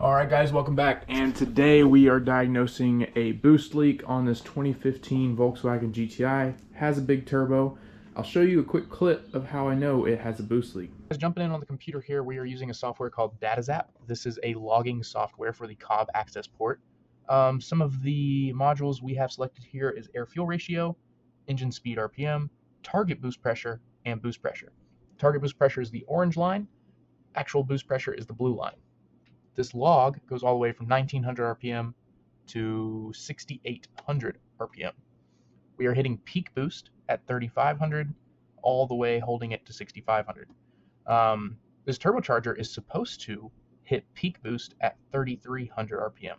Alright guys, welcome back, and today we are diagnosing a boost leak on this 2015 Volkswagen GTI. It has a big turbo. I'll show you a quick clip of how I know it has a boost leak. Jumping in on the computer here, we are using a software called DataZap. This is a logging software for the Cobb access port. Some of the modules we have selected here is air fuel ratio, engine speed RPM, target boost pressure, and boost pressure. Target boost pressure is the orange line, actual boost pressure is the blue line. This log goes all the way from 1900 RPM to 6800 RPM. We are hitting peak boost at 3500, all the way holding it to 6500. This turbocharger is supposed to hit peak boost at 3300 RPM,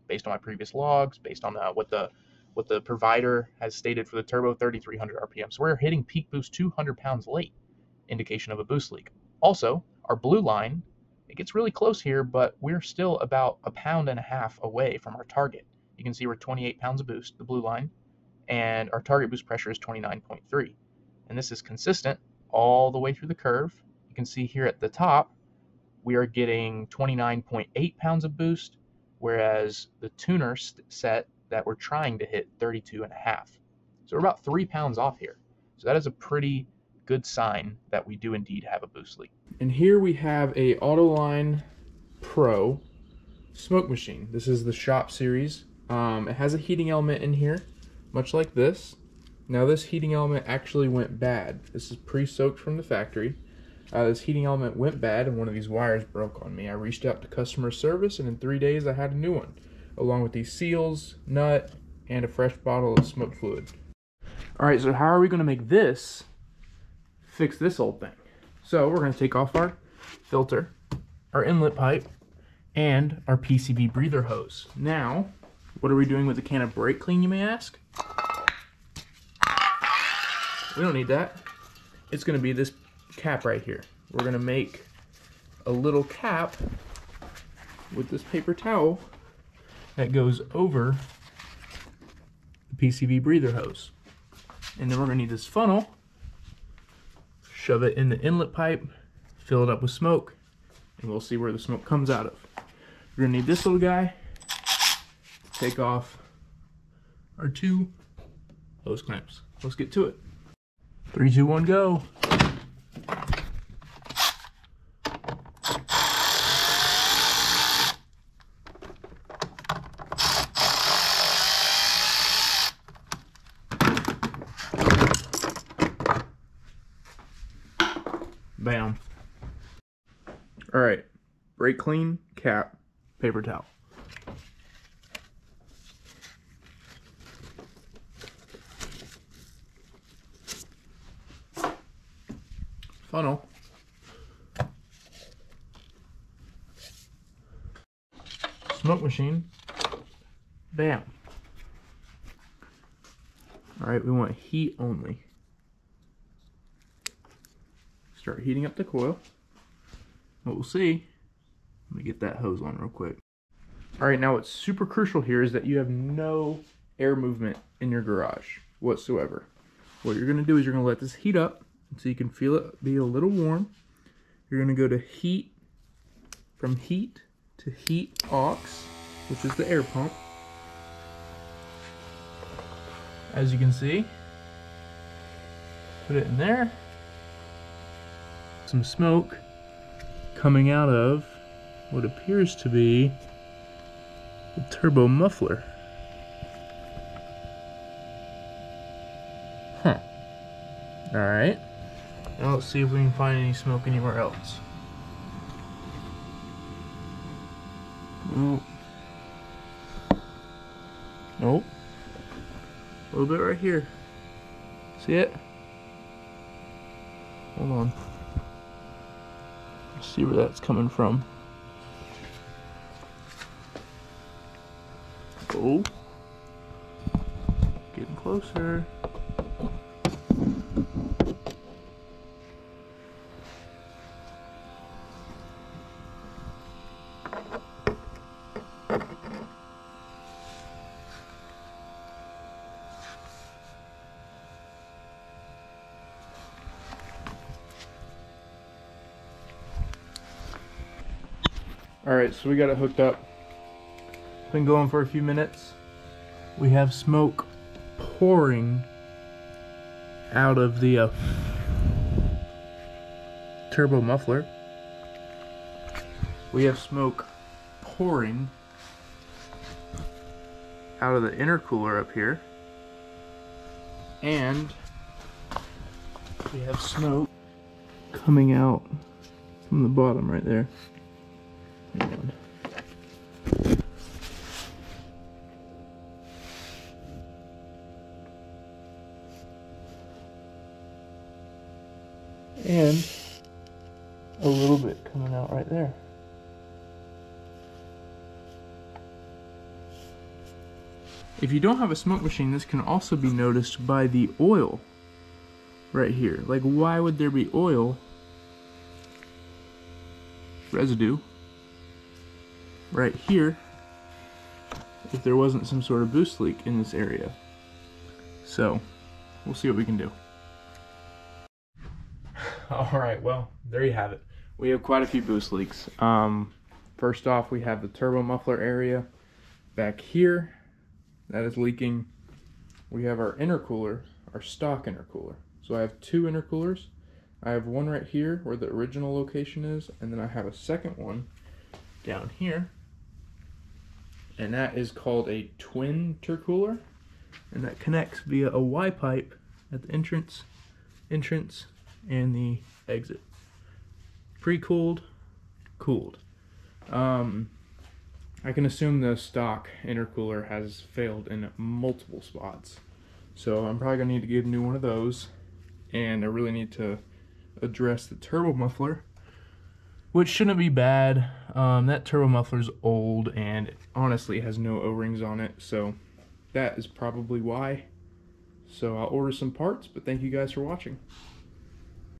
based on my previous logs, based on what the provider has stated for the turbo, 3300 RPM. So we're hitting peak boost 200 pounds late, indication of a boost leak. Also, our blue line, it gets really close here, but we're still about 1.5 pounds away from our target. You can see we're 28 pounds of boost, the blue line, and our target boost pressure is 29.3. And this is consistent all the way through the curve. You can see here at the top, we are getting 29.8 pounds of boost, whereas the tuner set that we're trying to hit 32.5. So we're about 3 pounds off here. So that is a pretty good sign that we do indeed have a boost leak. And here we have a AutoLine Pro smoke machine. This is the shop series. It has a heating element in here, much like this. Now this heating element actually went bad. This is pre-soaked from the factory. This heating element went bad and one of these wires broke on me. I reached out to customer service and in 3 days I had a new one, along with these seals, nut, and a fresh bottle of smoke fluid. Alright, so how are we going to make this fix this old thing? So we're going to take off our filter, our inlet pipe, and our PCV breather hose. Now, what are we doing with the can of brake clean, you may ask? We don't need that. It's going to be this cap right here. We're going to make a little cap with this paper towel that goes over the PCV breather hose. And then we're going to need this funnel, shove it in the inlet pipe, fill it up with smoke, and we'll see where the smoke comes out of. We're going to need this little guy to take off our 2 hose clamps. Let's get to it. 3, 2, 1, go. Bam. All right, brake clean, cap, paper towel. Funnel. Smoke machine. Bam. All right, we want heat only. Start heating up the coil. What we'll see, let me get that hose on real quick. All right, now what's super crucial here is that you have no air movement in your garage whatsoever. What you're gonna do is you're gonna let this heat up so you can feel it be a little warm. You're gonna go to heat, from heat to heat aux, which is the air pump. As you can see, put it in there. Some smoke coming out of what appears to be the turbo muffler. Huh. Alright. Now let's see if we can find any smoke anywhere else. Nope. Nope. A little bit right here. See it? Hold on. See where that's coming from. Oh, getting closer. Alright, so we got it hooked up. Been going for a few minutes. We have smoke pouring out of the turbo muffler. We have smoke pouring out of the intercooler up here. And we have smoke coming out from the bottom right there. Hang on. And a little bit coming out right there. If you don't have a smoke machine, this can also be noticed by the oil right here. Like, why would there be oil residue right here if there wasn't some sort of boost leak in this area? So we'll see what we can do. Alright, well, there you have it. We have quite a few boost leaks. First off, we have the turbo muffler area back here that is leaking. We have our intercooler, our stock intercooler. So I have two intercoolers. I have one right here where the original location is, and then I have a second one down here, and that is called a twin intercooler, and that connects via a Y pipe at the entrance, and the exit. Pre-cooled, cooled. I can assume the stock intercooler has failed in multiple spots, so I'm probably gonna need to get a new one of those, and I really need to address the turbo muffler, which shouldn't be bad. That turbo muffler's old and honestly it has no O-rings on it, so that is probably why. So I'll order some parts, but thank you guys for watching.